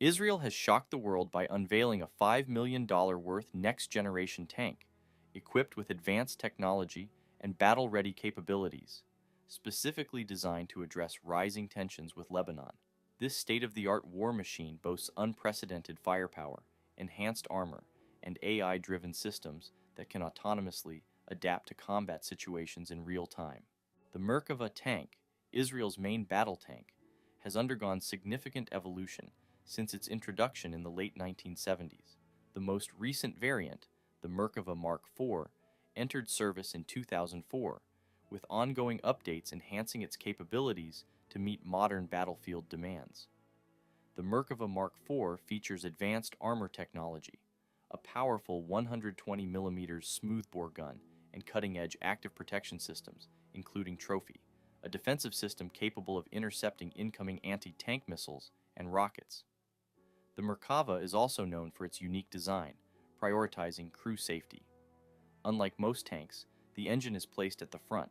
Israel has shocked the world by unveiling a $5 million worth next-generation tank, equipped with advanced technology and battle-ready capabilities, specifically designed to address rising tensions with Lebanon. This state-of-the-art war machine boasts unprecedented firepower, enhanced armor, and AI-driven systems that can autonomously adapt to combat situations in real time. The Merkava Tank, Israel's main battle tank, has undergone significant evolution since its introduction in the late 1970s. The most recent variant, the Merkava Mark IV, entered service in 2004, with ongoing updates enhancing its capabilities to meet modern battlefield demands. The Merkava Mark IV features advanced armor technology, a powerful 120mm smoothbore gun, and cutting-edge active protection systems, including Trophy, a defensive system capable of intercepting incoming anti-tank missiles and rockets. The Merkava is also known for its unique design, prioritizing crew safety. Unlike most tanks, the engine is placed at the front,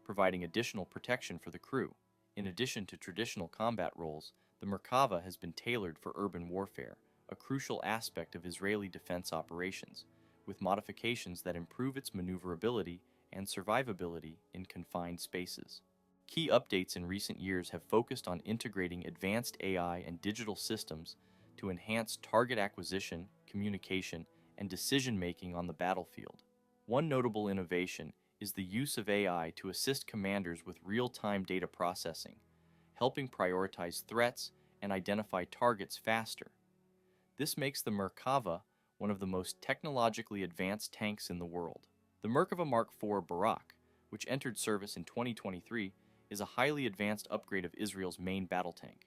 providing additional protection for the crew. In addition to traditional combat roles, the Merkava has been tailored for urban warfare, a crucial aspect of Israeli defense operations, with modifications that improve its maneuverability and survivability in confined spaces. Key updates in recent years have focused on integrating advanced AI and digital systems to enhance target acquisition, communication, and decision-making on the battlefield. One notable innovation is the use of AI to assist commanders with real-time data processing, helping prioritize threats and identify targets faster. This makes the Merkava one of the most technologically advanced tanks in the world. The Merkava Mark IV Barak, which entered service in 2023, is a highly advanced upgrade of Israel's main battle tank.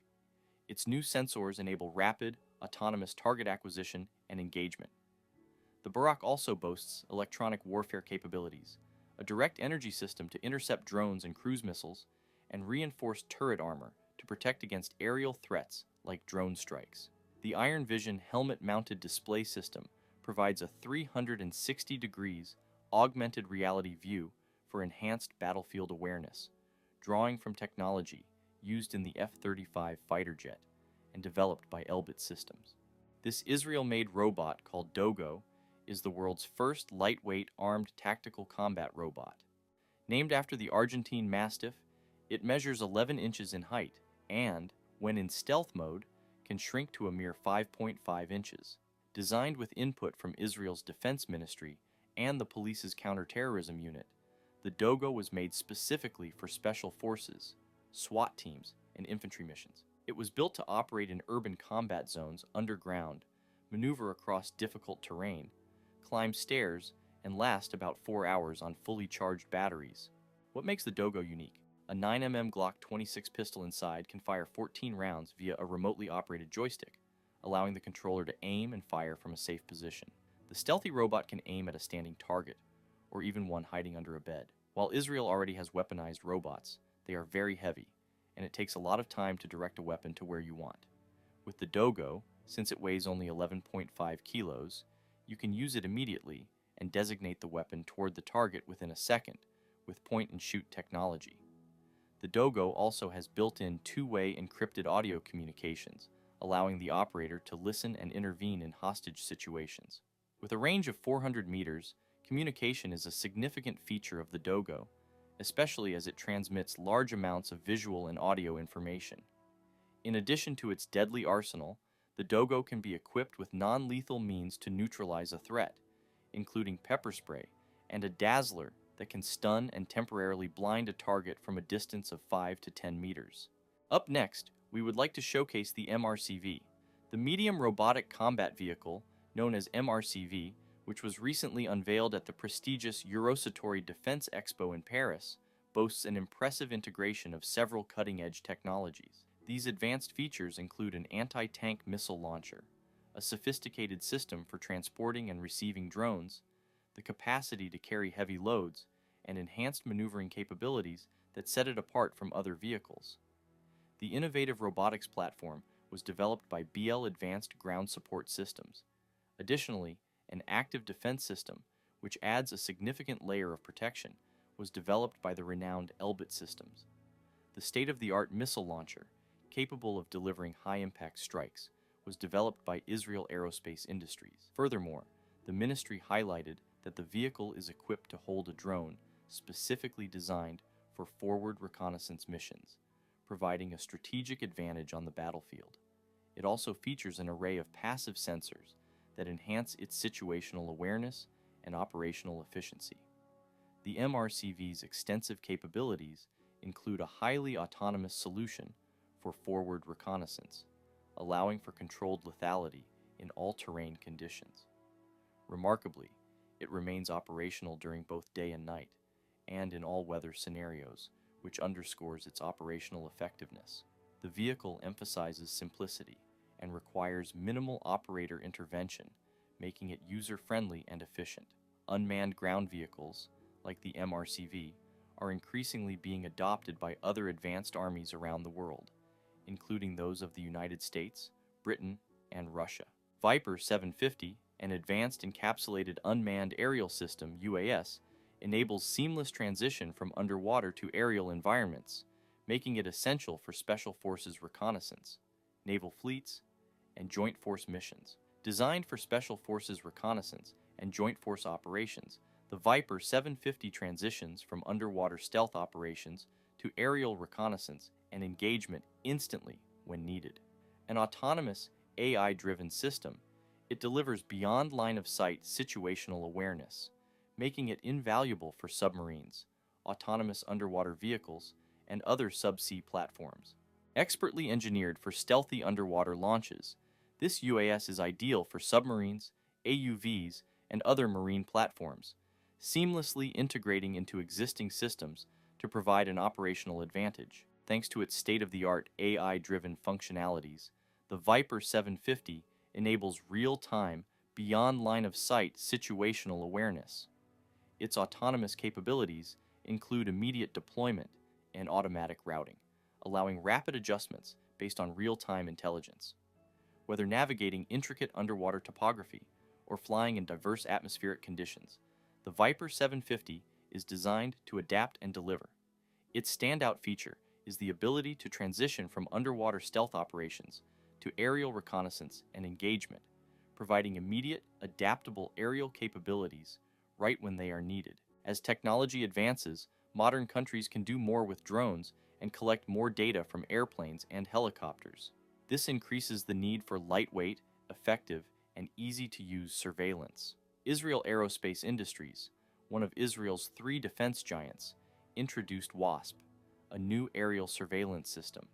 Its new sensors enable rapid, autonomous target acquisition and engagement. The Barak also boasts electronic warfare capabilities, a direct energy system to intercept drones and cruise missiles, and reinforced turret armor to protect against aerial threats like drone strikes. The Iron Vision helmet-mounted display system provides a 360 degrees augmented reality view for enhanced battlefield awareness, drawing from technology used in the F-35 fighter jet and developed by Elbit Systems. This Israel-made robot called Dogo is the world's first lightweight armed tactical combat robot. Named after the Argentine Mastiff, it measures 11 inches in height and, when in stealth mode, can shrink to a mere 5.5 inches. Designed with input from Israel's Defense Ministry and the police's counterterrorism unit, the Dogo was made specifically for special forces, SWAT teams, and infantry missions. It was built to operate in urban combat zones underground, maneuver across difficult terrain, climb stairs, and last about 4 hours on fully charged batteries. What makes the Dogo unique? A 9mm Glock 26 pistol inside can fire 14 rounds via a remotely operated joystick, allowing the controller to aim and fire from a safe position. The stealthy robot can aim at a standing target, or even one hiding under a bed. While Israel already has weaponized robots, they are very heavy, and it takes a lot of time to direct a weapon to where you want. With the Dogo, since it weighs only 11.5 kilos, you can use it immediately and designate the weapon toward the target within a second with point-and-shoot technology. The Dogo also has built-in two-way encrypted audio communications, allowing the operator to listen and intervene in hostage situations. With a range of 400 meters, communication is a significant feature of the Dogo, especially as it transmits large amounts of visual and audio information. In addition to its deadly arsenal, the Dogo can be equipped with non-lethal means to neutralize a threat, including pepper spray and a dazzler that can stun and temporarily blind a target from a distance of 5 to 10 meters. Up next, we would like to showcase the M-RCV, the medium robotic combat vehicle known as M-RCV, which was recently unveiled at the prestigious Eurosatory Defense Expo in Paris, boasts an impressive integration of several cutting-edge technologies. These advanced features include an anti-tank missile launcher, a sophisticated system for transporting and receiving drones, the capacity to carry heavy loads, and enhanced maneuvering capabilities that set it apart from other vehicles. The innovative robotics platform was developed by BL Advanced Ground Support Systems. Additionally, an active defense system, which adds a significant layer of protection, was developed by the renowned Elbit Systems. The state-of-the-art missile launcher, capable of delivering high-impact strikes, was developed by Israel Aerospace Industries. Furthermore, the ministry highlighted that the vehicle is equipped to hold a drone specifically designed for forward reconnaissance missions, providing a strategic advantage on the battlefield. It also features an array of passive sensors that enhance its situational awareness and operational efficiency. The M-RCV's extensive capabilities include a highly autonomous solution for forward reconnaissance, allowing for controlled lethality in all-terrain conditions. Remarkably, it remains operational during both day and night, and in all-weather scenarios, which underscores its operational effectiveness. The vehicle emphasizes simplicity and requires minimal operator intervention, making it user-friendly and efficient. Unmanned ground vehicles, like the M-RCV, are increasingly being adopted by other advanced armies around the world, including those of the United States, Britain, and Russia. Viper 750, an advanced encapsulated unmanned aerial system (UAS), enables seamless transition from underwater to aerial environments, making it essential for Special Forces reconnaissance, naval fleets, and joint force missions. Designed for Special Forces reconnaissance and joint force operations, the Viper 750 transitions from underwater stealth operations to aerial reconnaissance and engagement instantly when needed. An autonomous, AI-driven system, it delivers beyond line-of-sight situational awareness, making it invaluable for submarines, autonomous underwater vehicles, and other subsea platforms. Expertly engineered for stealthy underwater launches, this UAS is ideal for submarines, AUVs, and other marine platforms, seamlessly integrating into existing systems to provide an operational advantage. Thanks to its state-of-the-art AI-driven functionalities, the Viper 750 enables real-time, beyond line-of-sight situational awareness. Its autonomous capabilities include immediate deployment and automatic routing, allowing rapid adjustments based on real-time intelligence. Whether navigating intricate underwater topography or flying in diverse atmospheric conditions, the Viper 750 is designed to adapt and deliver. Its standout feature is the ability to transition from underwater stealth operations to aerial reconnaissance and engagement, providing immediate, adaptable aerial capabilities right when they are needed. As technology advances, modern countries can do more with drones and collect more data from airplanes and helicopters. This increases the need for lightweight, effective, and easy-to-use surveillance. Israel Aerospace Industries, one of Israel's 3 defense giants, introduced WASP, a new aerial surveillance system.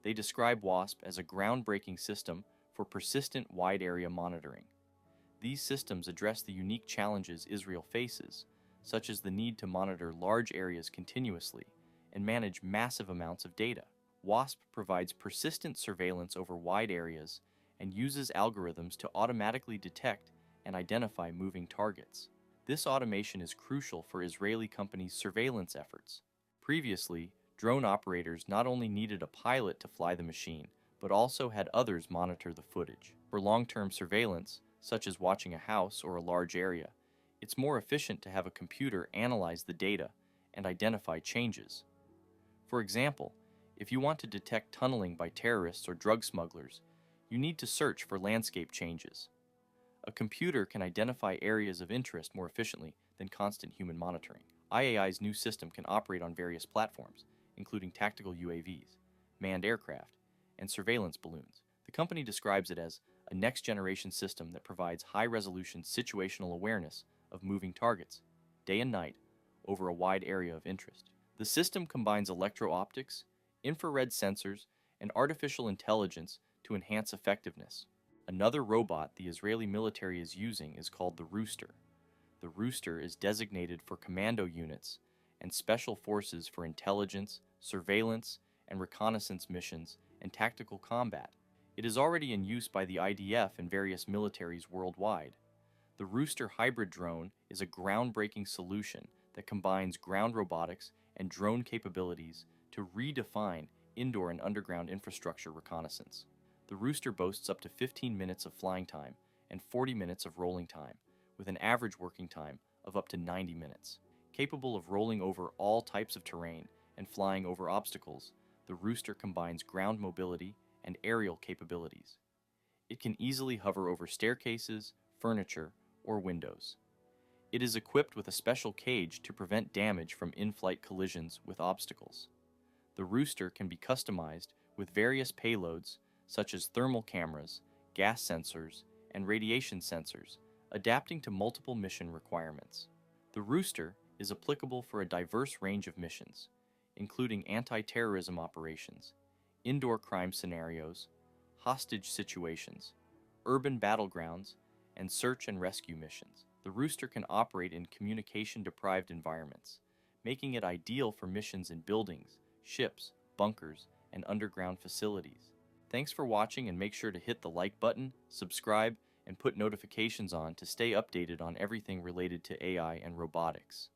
They describe WASP as a groundbreaking system for persistent wide-area monitoring. These systems address the unique challenges Israel faces, such as the need to monitor large areas continuously and manage massive amounts of data. WASP provides persistent surveillance over wide areas and uses algorithms to automatically detect and identify moving targets. This automation is crucial for Israeli companies' surveillance efforts. Previously, drone operators not only needed a pilot to fly the machine, but also had others monitor the footage. For long-term surveillance, such as watching a house or a large area, it's more efficient to have a computer analyze the data and identify changes. For example, if you want to detect tunneling by terrorists or drug smugglers, you need to search for landscape changes. A computer can identify areas of interest more efficiently than constant human monitoring. IAI's new system can operate on various platforms, including tactical UAVs, manned aircraft, and surveillance balloons. The company describes it as a next-generation system that provides high-resolution situational awareness of moving targets, day and night, over a wide area of interest. The system combines electro-optics, infrared sensors, and artificial intelligence to enhance effectiveness. Another robot the Israeli military is using is called the Rooster. The Rooster is designated for commando units and special forces for intelligence, surveillance, and reconnaissance missions and tactical combat. It is already in use by the IDF and various militaries worldwide. The Rooster hybrid drone is a groundbreaking solution that combines ground robotics and drone capabilities to redefine indoor and underground infrastructure reconnaissance. The Rooster boasts up to 15 minutes of flying time and 40 minutes of rolling time, with an average working time of up to 90 minutes. Capable of rolling over all types of terrain and flying over obstacles, the Rooster combines ground mobility and aerial capabilities. It can easily hover over staircases, furniture, or windows. It is equipped with a special cage to prevent damage from in-flight collisions with obstacles. The Rooster can be customized with various payloads such as thermal cameras, gas sensors, and radiation sensors, adapting to multiple mission requirements. The Rooster is applicable for a diverse range of missions, including anti-terrorism operations, indoor crime scenarios, hostage situations, urban battlegrounds, and search and rescue missions. The Rooster can operate in communication-deprived environments, making it ideal for missions in buildings, ships, bunkers, and underground facilities. Thanks for watching, and make sure to hit the like button, subscribe, and put notifications on to stay updated on everything related to AI and robotics.